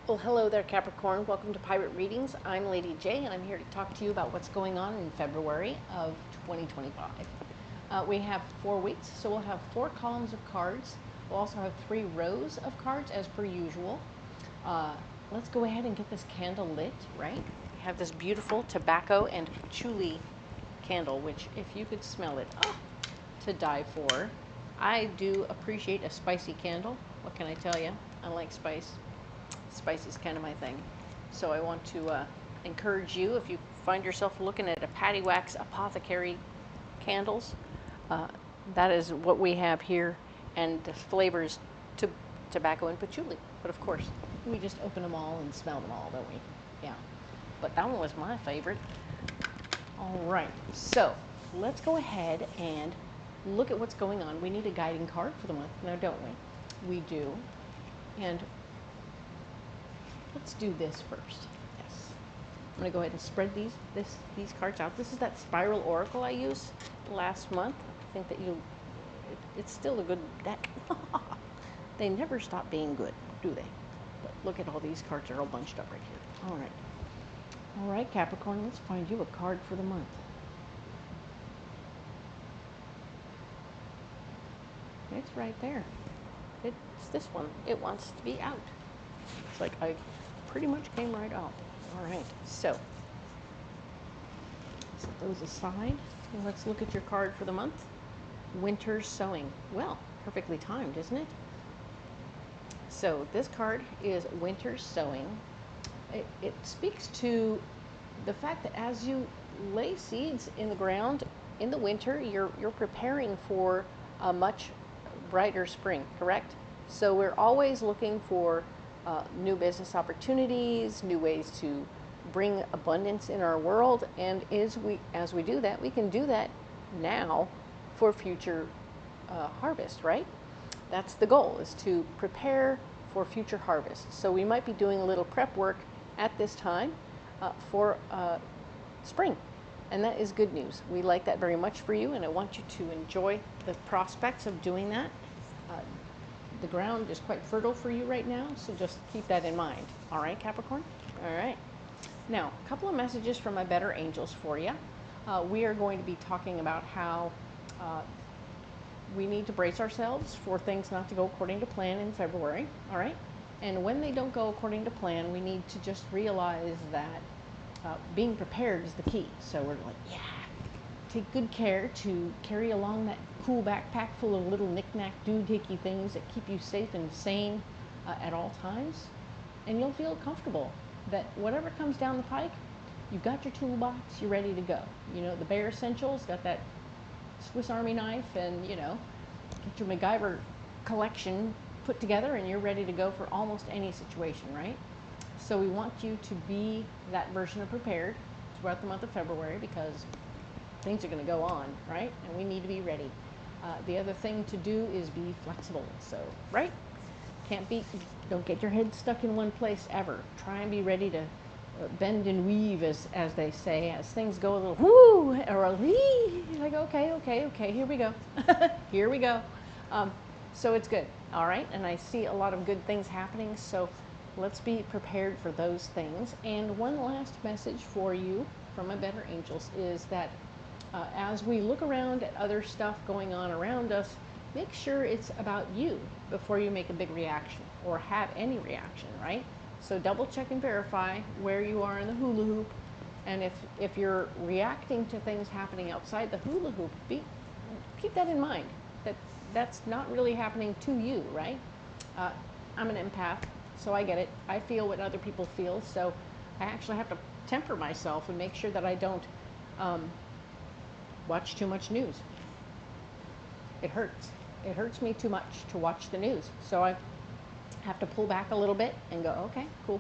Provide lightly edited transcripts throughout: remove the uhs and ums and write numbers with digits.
Well, hello there, Capricorn. Welcome to Pirate Readings. I'm Lady J, and I'm here to talk to you about what's going on in February of 2025. We have 4 weeks, so we'll have 4 columns of cards. We'll also have 3 rows of cards, as per usual. Let's go ahead and get this candle lit, right? We have this beautiful tobacco and patchouli candle, which, if you could smell it, to die for. I do appreciate a spicy candle. What can I tell you? I like spice. Spice is kind of my thing. So I want to encourage you, if you find yourself looking at a Patty Wax Apothecary candles, that is what we have here, and the flavors to tobacco and patchouli. But of course, we just open them all and smell them all, don't we? Yeah. But that one was my favorite. All right, so let's go ahead and look at what's going on. We need a guiding card for the month now, don't we? We do. And let's do this first. Yes. I'm going to go ahead and spread these cards out. This is that spiral oracle I used last month. I think that it's still a good deck. They never stop being good, do they? But look at all these cards are all bunched up right here. All right. All right, Capricorn, let's find you a card for the month. It's right there. It's this one. It wants to be out. It's like I pretty much came right out. All right, so set those aside. And let's look at your card for the month. Winter Sowing. Well, perfectly timed, isn't it? So this card is Winter Sowing. It speaks to the fact that as you lay seeds in the ground in the winter, you're preparing for a much brighter spring, correct? So we're always looking for new business opportunities, new ways to bring abundance in our world, and as we do that, we can do that now for future harvest, right? That's the goal, is to prepare for future harvest. So we might be doing a little prep work at this time for spring, and that is good news. We like that very much for you, and I want you to enjoy the prospects of doing that. The ground is quite fertile for you right now, so just keep that in mind. All right, Capricorn? All right. Now, a couple of messages from my better angels for you. We are going to be talking about how we need to brace ourselves for things not to go according to plan in February, all right? And when they don't go according to plan, we need to just realize that being prepared is the key. So we're like, yeah, take good care to carry along that cool backpack full of little knick-knack doohickey things that keep you safe and sane at all times. And you'll feel comfortable that whatever comes down the pike, you've got your toolbox, you're ready to go. You know, the bare essentials, got that Swiss Army knife, and, you know, get your MacGyver collection put together, and you're ready to go for almost any situation, right? So we want you to be that version of prepared throughout the month of February, because things are going to go on, right? And we need to be ready. The other thing to do is be flexible. So, right? Don't get your head stuck in one place ever. Try and be ready to bend and weave, as they say, as things go a little whoo or a wee. Like, okay, here we go. Here we go. So it's good, all right? And I see a lot of good things happening, so let's be prepared for those things. And one last message for you from my better angels is that as we look around at other stuff going on around us, make sure it's about you before you make a big reaction or have any reaction, right? So double check and verify where you are in the hula hoop. And if you're reacting to things happening outside the hula hoop, keep that in mind, that's not really happening to you, right? I'm an empath, so I get it. I feel what other people feel, so I actually have to temper myself and make sure that I don't watch too much news. It hurts. It hurts me too much to watch the news. So I have to pull back a little bit and go, okay, cool.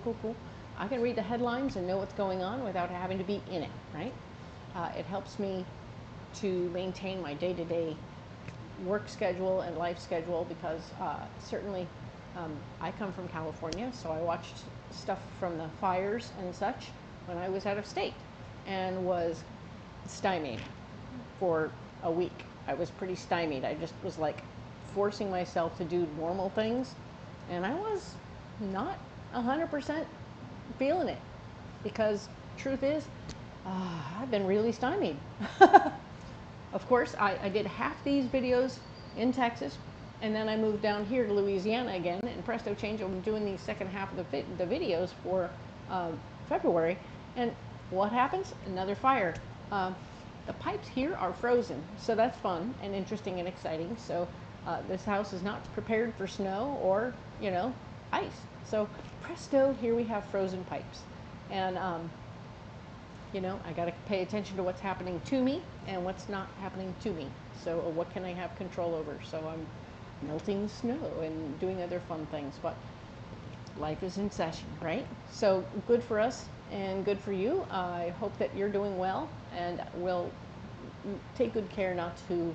I can read the headlines and know what's going on without having to be in it, right? It helps me to maintain my day-to-day work schedule and life schedule, because certainly I come from California, so I watched stuff from the fires and such when I was out of state and was stymied for a week. I was pretty stymied. I just was like forcing myself to do normal things, and I was not 100% feeling it, because truth is, I've been really stymied. Of course, I did half these videos in Texas, and then I moved down here to Louisiana again, and presto change, I'm doing the second half of the videos for February, and what happens? Another fire. The pipes here are frozen, so that's fun and interesting and exciting. So this house is not prepared for snow or, you know, ice. So presto, here we have frozen pipes. And, you know, I got to pay attention to what's happening to me and what's not happening to me. So what can I have control over? So I'm melting snow and doing other fun things, but life is in session, right? So good for us and good for you. I hope that you're doing well, and will take good care not to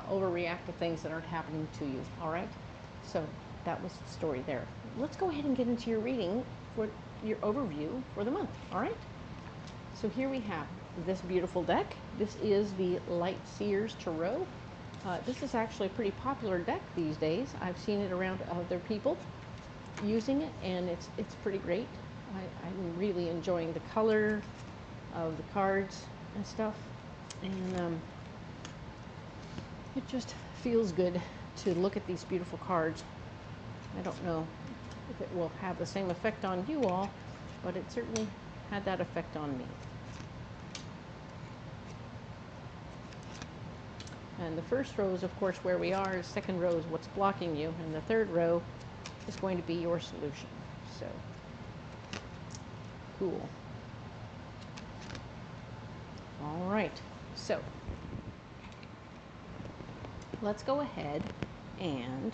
overreact to things that aren't happening to you, all right? So that was the story there. Let's go ahead and get into your reading for your overview for the month, all right? So here we have this beautiful deck. This is the Naysayers Tarot. This is actually a pretty popular deck these days. I've seen it around other people using it, and it's pretty great. I'm really enjoying the color of the cards and stuff, and it just feels good to look at these beautiful cards. I don't know if it will have the same effect on you all, but it certainly had that effect on me. And the first row is, of course, where we are. The second row is what's blocking you, and the third row is going to be your solution. So cool. All right, so let's go ahead and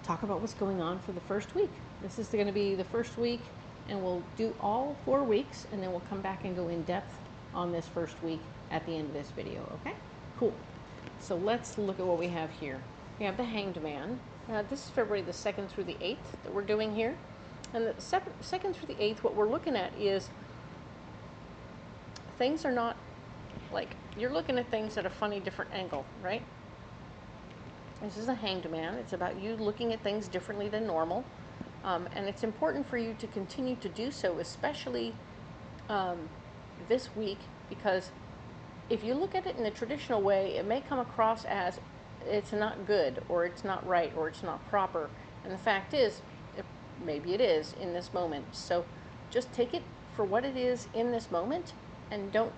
talk about what's going on for the first week. This is going to be the first week, and we'll do all 4 weeks, and then we'll come back and go in depth on this first week at the end of this video, okay? Cool. So let's look at what we have here. We have the Hanged Man. This is February the 2nd through the 8th that we're doing here. And the 2nd through the 8th, what we're looking at is things are not like, you're looking at things at a funny different angle, right? This is a Hanged Man. It's about you looking at things differently than normal. And it's important for you to continue to do so, especially this week, because if you look at it in the traditional way, it may come across as it's not good, or it's not right, or it's not proper. And the fact is, maybe it is in this moment. So just take it for what it is in this moment, and don't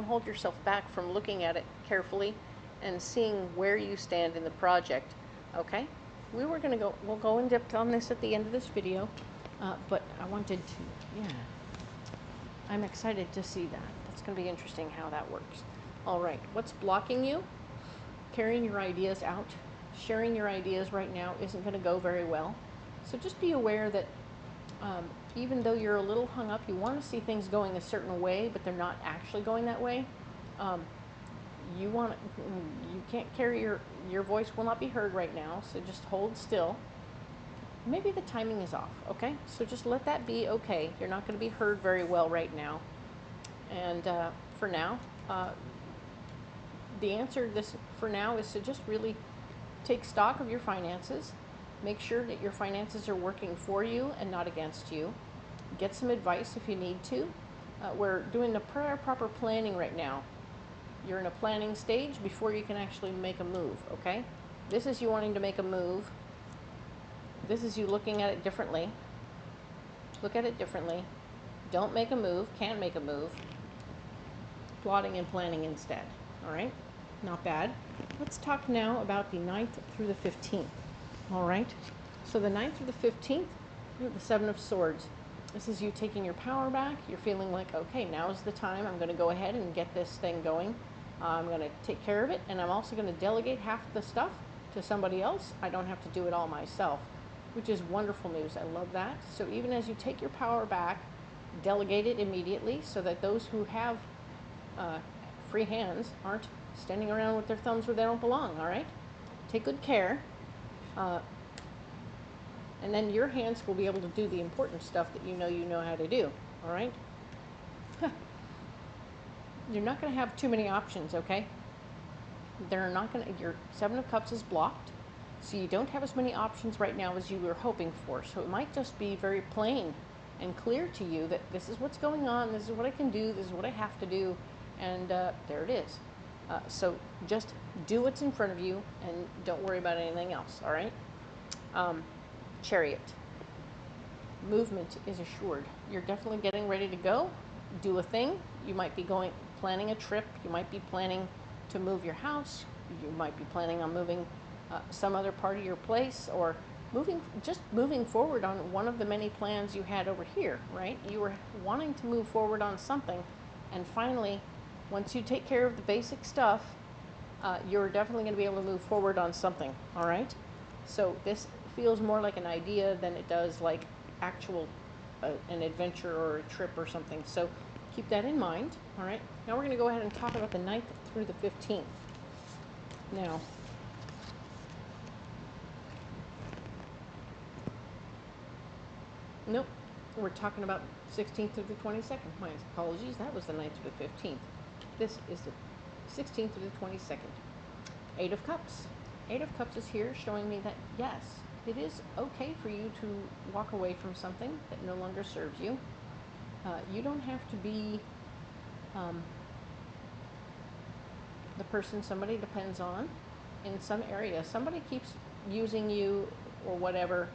hold yourself back from looking at it carefully and seeing where you stand in the project. Okay? We'll go in depth on this at the end of this video, but I wanted to, yeah, I'm excited to see that. It's going to be interesting how that works. All right, what's blocking you? Carrying your ideas out. Sharing your ideas right now isn't going to go very well. So just be aware that even though you're a little hung up, you want to see things going a certain way, but they're not actually going that way. You can't carry your voice will not be heard right now, so just hold still. Maybe the timing is off, okay? So just let that be okay. You're not going to be heard very well right now. And for now, the answer for now is to just really take stock of your finances. Make sure that your finances are working for you and not against you. Get some advice if you need to. We're doing the proper planning right now. You're in a planning stage before you can actually make a move, okay? This is you wanting to make a move. This is you looking at it differently. Look at it differently. Don't make a move, can't make a move. Plotting and planning instead, all right? Not bad. Let's talk now about the 9th through the 15th, all right? So the 9th through the 15th, you have the 7 of Swords. This is you taking your power back. You're feeling like, okay, now's the time. I'm going to go ahead and get this thing going. I'm going to take care of it, and I'm also going to delegate half the stuff to somebody else. I don't have to do it all myself, which is wonderful news. I love that. So even as you take your power back, delegate it immediately so that those who have free hands aren't standing around with their thumbs where they don't belong, all right? Take good care. And then your hands will be able to do the important stuff that you know how to do, all right? You're not going to have too many options, okay? They're not going to, your 7 of Cups is blocked. So you don't have as many options right now as you were hoping for. So it might just be very plain and clear to you that this is what's going on, this is what I can do, this is what I have to do, and there it is. So just do what's in front of you and don't worry about anything else, all right? Chariot. Movement is assured. You're definitely getting ready to go, do a thing. You might be planning a trip. You might be planning to move your house. You might be planning on moving some other part of your place, or just moving forward on one of the many plans you had over here, right? You were wanting to move forward on something, and finally, once you take care of the basic stuff, you're definitely going to be able to move forward on something, all right? So this feels more like an idea than it does like actual an adventure or a trip or something. So keep that in mind, all right? Now we're going to go ahead and talk about the 9th through the 15th. Now, nope, we're talking about 16th through the 22nd. My apologies, that was the 9th through the 15th. This is the 16th through the 22nd. 8 of Cups. 8 of Cups is here showing me that, yes, it is okay for you to walk away from something that no longer serves you. You don't have to be the person somebody depends on in some area. Somebody keeps using you or whatever,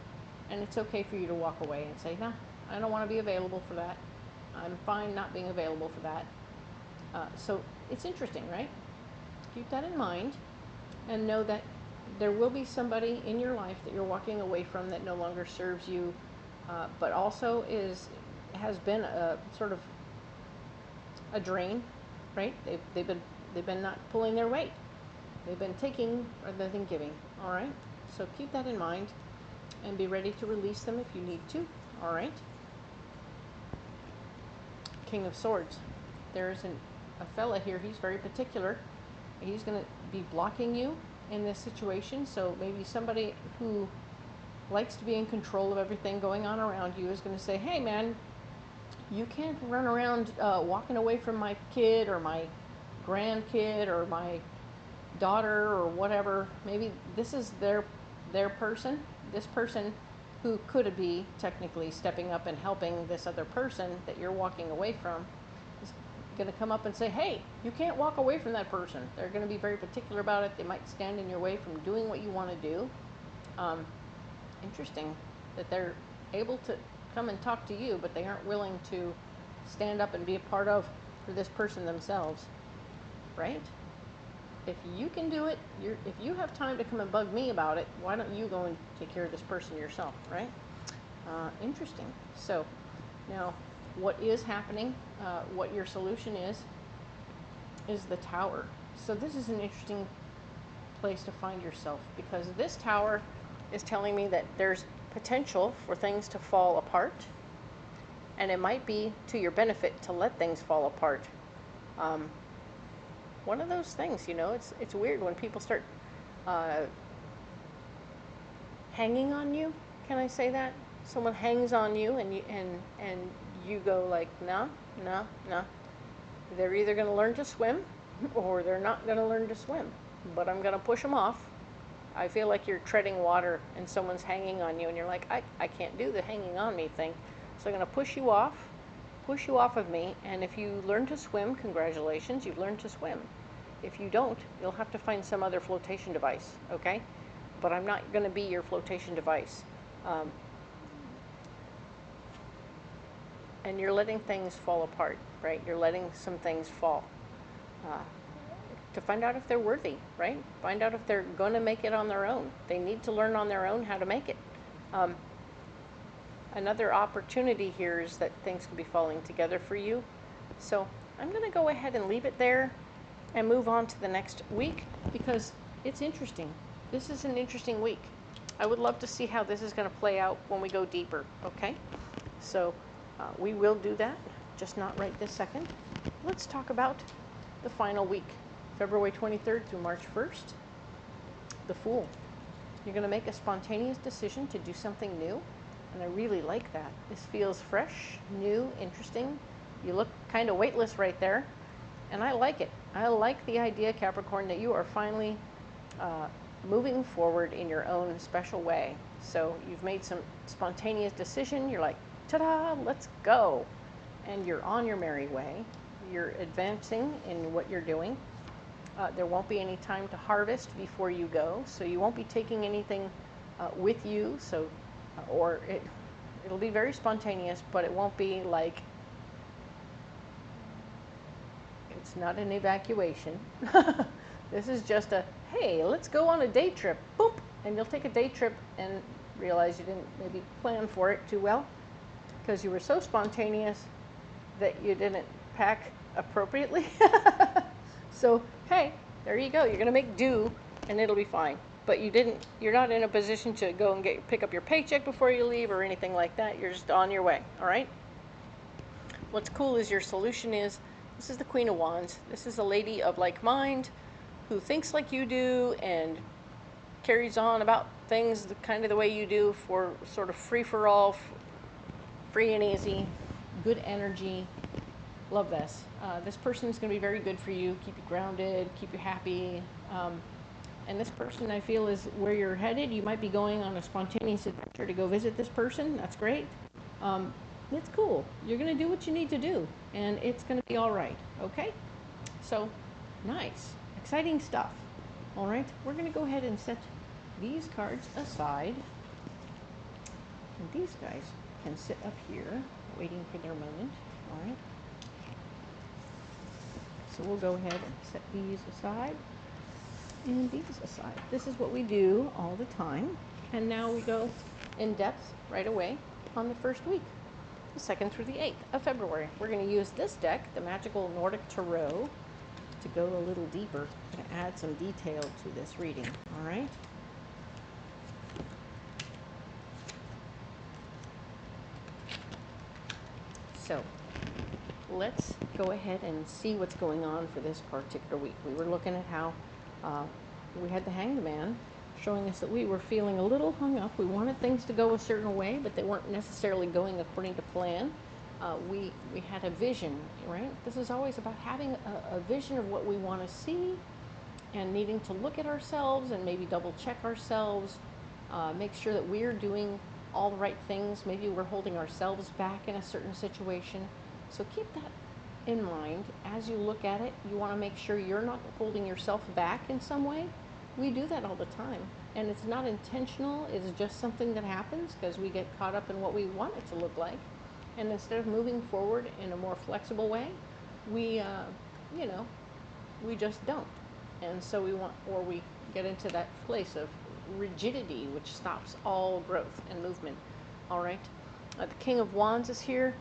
and it's okay for you to walk away and say, no, I don't want to be available for that. I'm fine not being available for that. So it's interesting, right? Keep that in mind and know that there will be somebody in your life that you're walking away from that no longer serves you, but also has been a sort of a drain, right? They've been not pulling their weight. They've been taking rather than giving. All right. So keep that in mind and be ready to release them if you need to. All right. King of Swords. There's a fella here. He's very particular. He's going to be blocking you in this situation. So maybe somebody who likes to be in control of everything going on around you is going to say, hey man, you can't run around walking away from my kid or my grandkid or my daughter or whatever. Maybe this is their person. This person who could be technically stepping up and helping this other person that you're walking away from is going to come up and say, hey, you can't walk away from that person. They're going to be very particular about it. They might stand in your way from doing what you want to do. Interesting that they're able to come and talk to you, but they aren't willing to stand up and be a part of for this person themselves, right? If you can do it, if you have time to come and bug me about it, why don't you go and take care of this person yourself, right? Interesting. So now what is happening, what your solution is the Tower. So this is an interesting place to find yourself, because this Tower is telling me that there's potential for things to fall apart, and it might be to your benefit to let things fall apart. One of those things, you know, it's weird when people start hanging on you. Can I say that? Someone hangs on you, and you go like, no. They're either going to learn to swim, or they're not going to learn to swim. But I'm going to push them off. I feel like you're treading water, and someone's hanging on you, and you're like, I can't do the hanging on me thing. So I'm going to push you off of me, and if you learn to swim, congratulations, you've learned to swim. If you don't, you'll have to find some other flotation device, okay? But I'm not going to be your flotation device. And you're letting things fall apart, right? You're letting some things fall to find out if they're worthy, right? Find out if they're going to make it on their own. They need to learn on their own how to make it. Another opportunity here is that things could be falling together for you. So I'm going to go ahead and leave it there and move on to the next week, because it's interesting. This is an interesting week. I would love to see how this is going to play out when we go deeper, okay? So we will do that, just not right this second. Let's talk about the final week, February 23rd through March 1st. The Fool. You're going to make a spontaneous decision to do something new, and I really like that. This feels fresh, new, interesting. You look kind of weightless right there, and I like it. I like the idea, Capricorn, that you are finally moving forward in your own special way. So you've made some spontaneous decision. You're like, ta-da, let's go. And you're on your merry way. You're advancing in what you're doing. There won't be any time to harvest before you go. So you won't be taking anything with you. So, or it'll be very spontaneous, but it won't be like, it's not an evacuation. This is just a, hey, let's go on a day trip. Boop. And you'll take a day trip and realize you didn't maybe plan for it too well because you were so spontaneous that you didn't pack appropriately. So, hey, there you go. You're going to make do and it'll be fine. But you're not in a position to go and pick up your paycheck before you leave or anything like that. You're just on your way. All right. What's cool is your solution is, this is the Queen of Wands. This is a lady of like mind who thinks like you do and carries on about things kind of the way you do, for sort of free for all, free and easy, good energy. Love this. This person is going to be very good for you, keep you grounded, keep you happy. And this person, I feel, is where you're headed. You might be going on a spontaneous adventure to go visit this person. That's great. It's cool. You're going to do what you need to do, and it's going to be all right. Okay? So, nice. Exciting stuff. All right? We're going to go ahead and set these cards aside. And these guys can sit up here, waiting for their moment. All right? So we'll go ahead and set these aside and these aside. This is what we do all the time. And now we go in depth right away on the first week, the 2nd through the 8th of February. We're going to use this deck, the Magical Nordic Tarot, to go a little deeper, to add some detail to this reading. All right? So, let's go ahead and see what's going on for this particular week. We were looking at how we had the Hanged Man showing us that we were feeling a little hung up. We wanted things to go a certain way, but they weren't necessarily going according to plan. We had a vision, right? This is always about having a vision of what we want to see and needing to look at ourselves and maybe double check ourselves, make sure that we're doing all the right things. Maybe we're holding ourselves back in a certain situation. So keep that in mind as you look at it. You want to make sure you're not holding yourself back in some way. We do that all the time, and it's not intentional. It's just something that happens because we get caught up in what we want it to look like, and instead of moving forward in a more flexible way, we we just don't. And so we get into that place of rigidity, which stops all growth and movement. All right, the King of Wands is here,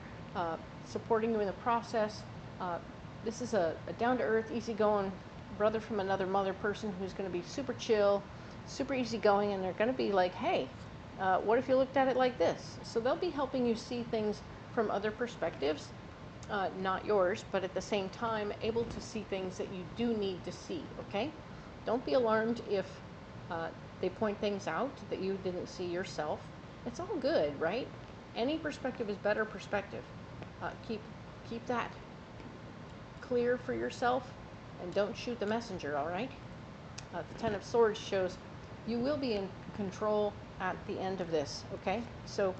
supporting you in the process. This is a down-to-earth, easygoing brother from another mother person who's going to be super chill, super easygoing, and they're going to be like, hey, what if you looked at it like this? So they'll be helping you see things from other perspectives, not yours, but at the same time able to see things that you do need to see. Okay, don't be alarmed if they point things out that you didn't see yourself. It's all good, right? Any perspective is better perspective. Keep that clear for yourself, and don't shoot the messenger. All right. The Ten of Swords shows you will be in control at the end of this. Okay, so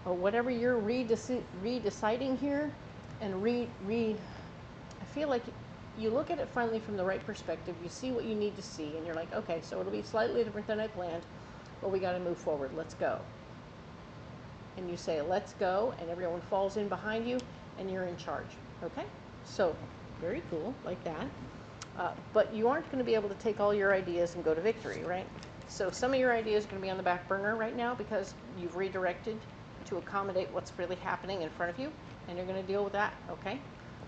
whatever you're redeciding here, and I feel like you look at it finally from the right perspective. You see what you need to see, and you're like, okay, so it'll be slightly different than I planned, but we got to move forward. Let's go. And you say, let's go, and everyone falls in behind you, and you're in charge. Okay? So, very cool, like that. But you aren't going to be able to take all your ideas and go to victory, right? So some of your ideas are going to be on the back burner right now because you've redirected to accommodate what's really happening in front of you, and you're going to deal with that, okay?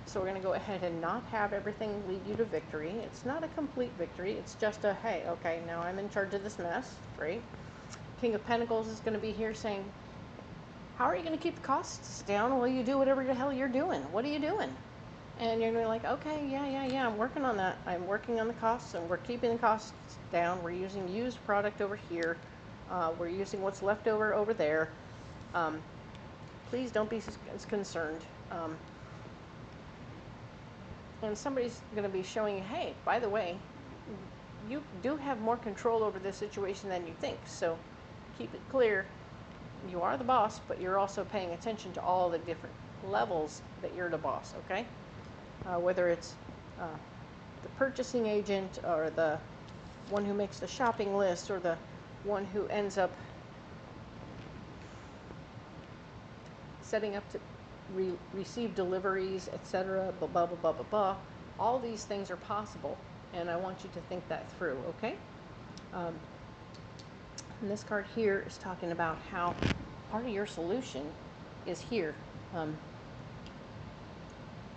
So we're going to go ahead and not have everything lead you to victory. It's not a complete victory. It's just a, hey, okay, now I'm in charge of this mess. Great. King of Pentacles is going to be here saying, how are you going to keep the costs down while you do whatever the hell you're doing? What are you doing? And you're going to be like, okay, yeah, I'm working on that. I'm working on the costs, and we're keeping the costs down. We're using used product over here. We're using what's left over there. Please don't be as concerned. And somebody's going to be showing you, hey, by the way, you do have more control over this situation than you think. So keep it clear. You are the boss, but you're also paying attention to all the different levels that you're the boss, okay? Whether it's the purchasing agent or the one who makes the shopping list or the one who ends up setting up to receive deliveries, etc., blah, blah, blah, blah, blah, blah. All these things are possible, and I want you to think that through, okay? And this card here is talking about how part of your solution is here.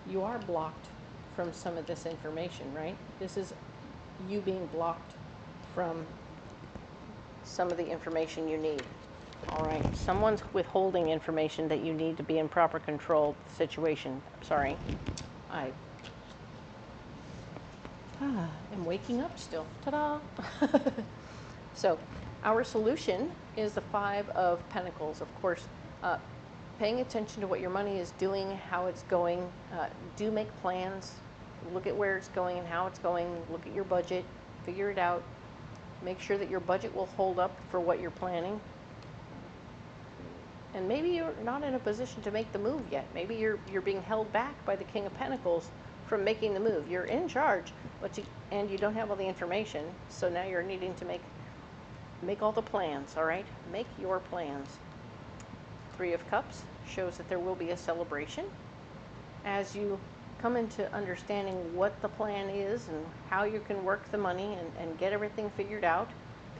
You are blocked from some of this information, right? This is you being blocked from some of the information you need. All right, someone's withholding information that you need to be in proper control of the situation. Sorry, I am waking up still. Ta-da! So, our solution is the 5 of Pentacles. Of course, paying attention to what your money is doing, how it's going. Do make plans. Look at where it's going and how it's going. Look at your budget. Figure it out. Make sure that your budget will hold up for what you're planning. And maybe you're not in a position to make the move yet. Maybe you're being held back by the King of Pentacles from making the move. You're in charge, but you don't have all the information. So now you're needing to make all the plans, all right? Make your plans. 3 of Cups shows that there will be a celebration as you come into understanding what the plan is and how you can work the money and get everything figured out.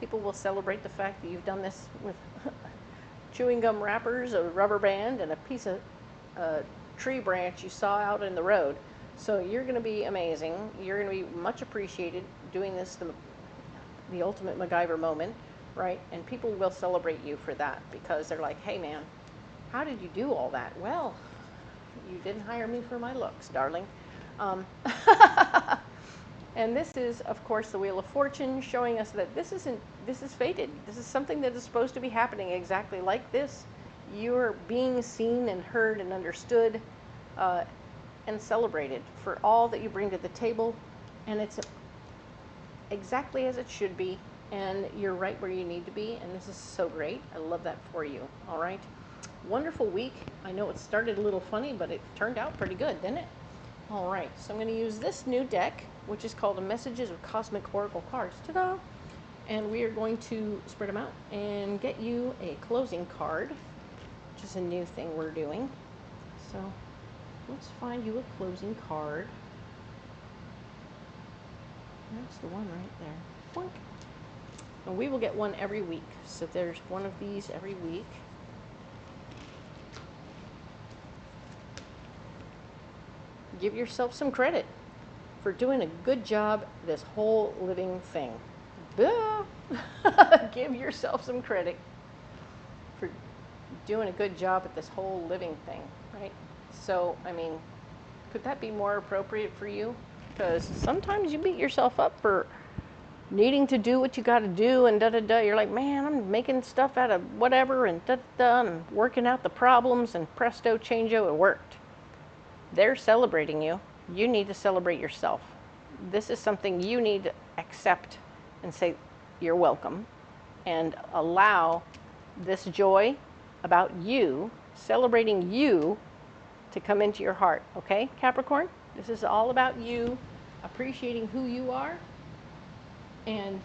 People will celebrate the fact that you've done this with chewing gum wrappers, a rubber band, and a piece of tree branch you saw out in the road. So you're going to be amazing. You're going to be much appreciated doing this, the ultimate MacGyver moment, right? And people will celebrate you for that because they're like, hey man, how did you do all that? Well, you didn't hire me for my looks, darling. And this is, of course, the Wheel of Fortune, showing us that this is fated. This is something that is supposed to be happening exactly like this. You're being seen and heard and understood and celebrated for all that you bring to the table. And it's exactly as it should be. And you're right where you need to be. And this is so great. I love that for you. All right. Wonderful week. I know it started a little funny, but it turned out pretty good, didn't it? All right, so I'm going to use this new deck, which is called the Messages of Cosmic Oracle Cards. Ta-da! And we are going to spread them out and get you a closing card, which is a new thing we're doing. So let's find you a closing card. That's the one right there. Boink. And we will get one every week. So there's one of these every week. Give yourself some credit for doing a good job this whole living thing. Give yourself some credit for doing a good job at this whole living thing, right? So, I mean, could that be more appropriate for you? Because sometimes you beat yourself up for needing to do what you got to do and da-da-da. You're like, man, I'm making stuff out of whatever and da-da-da, and working out the problems, and presto, changeo, it worked. They're celebrating you. You need to celebrate yourself. This is something you need to accept and say, you're welcome, and allow this joy about you, celebrating you, to come into your heart. Okay, Capricorn? This is all about you appreciating who you are and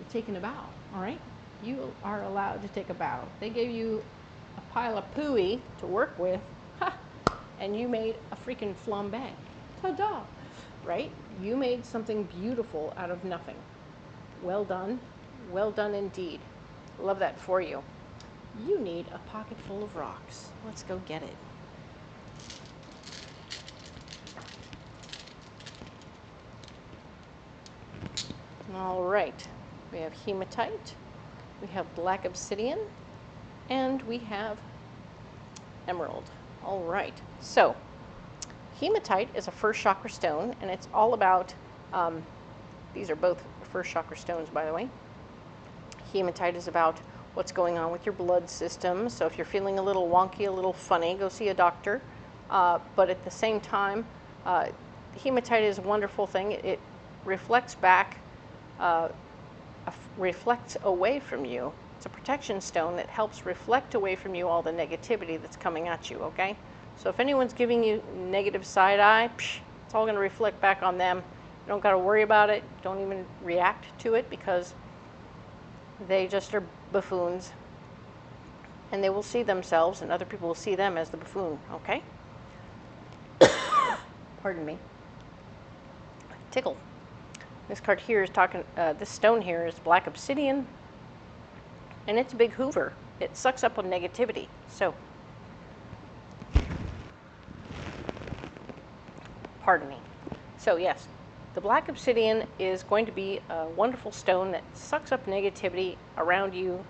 taking a bow, all right? You are allowed to take a bow. They gave you a pile of pooey to work with. Ha! And you made a freaking flambe. Ta-da! Right? You made something beautiful out of nothing. Well done. Well done indeed. Love that for you. You need a pocket full of rocks. Let's go get it. All right. We have hematite. We have black obsidian. And we have emerald. All right, so hematite is a first chakra stone, and it's all about, these are both first chakra stones, by the way. Hematite is about what's going on with your blood system. So if you're feeling a little wonky, a little funny, go see a doctor. But at the same time, hematite is a wonderful thing. It reflects back reflects away from you. It's a protection stone that helps reflect away from you all the negativity that's coming at you, okay? So if anyone's giving you negative side eye, it's all going to reflect back on them. You don't got to worry about it. Don't even react to it, because they just are buffoons. And they will see themselves, and other people will see them as the buffoon, okay? Pardon me. Tickle. This card here is talking, this stone here is black obsidian, and it's a big hoover. It sucks up on negativity. So, pardon me. So yes, the black obsidian is going to be a wonderful stone that sucks up negativity around you.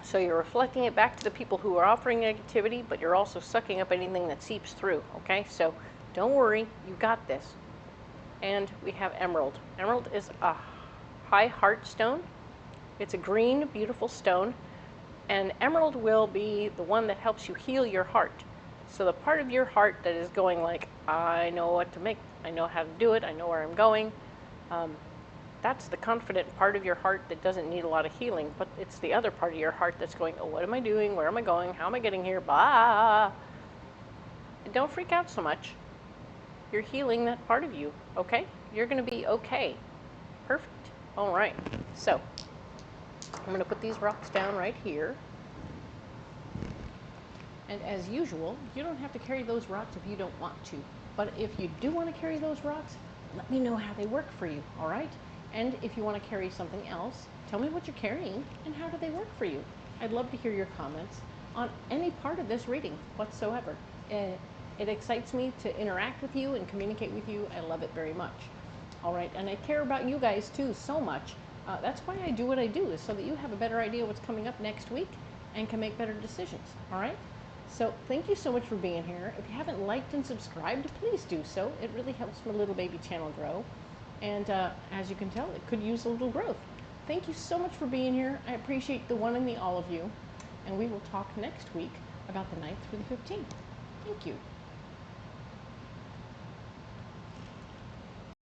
So you're reflecting it back to the people who are offering negativity, but you're also sucking up anything that seeps through, okay? So don't worry, you got this. And we have emerald. Emerald is a high heart stone. It's a green, beautiful stone. And emerald will be the one that helps you heal your heart. So the part of your heart that is going like, I know what to make, I know how to do it, I know where I'm going. That's the confident part of your heart that doesn't need a lot of healing, but it's the other part of your heart that's going, oh, what am I doing? Where am I going? How am I getting here? Blah. And don't freak out so much. You're healing that part of you, okay? You're going to be okay. Perfect. All right. So I'm going to put these rocks down right here. And as usual, you don't have to carry those rocks if you don't want to. But if you do want to carry those rocks, let me know how they work for you, all right? And if you want to carry something else, tell me what you're carrying and how do they work for you. I'd love to hear your comments on any part of this reading whatsoever. It excites me to interact with you and communicate with you. I love it very much. All right, and I care about you guys too so much. That's why I do what I do, is so that you have a better idea what's coming up next week and can make better decisions, all right? So thank you so much for being here. If you haven't liked and subscribed, please do so. It really helps my little baby channel grow. And as you can tell, it could use a little growth. Thank you so much for being here. I appreciate the one and the all of you. And we will talk next week about the 9th through the 15th. Thank you.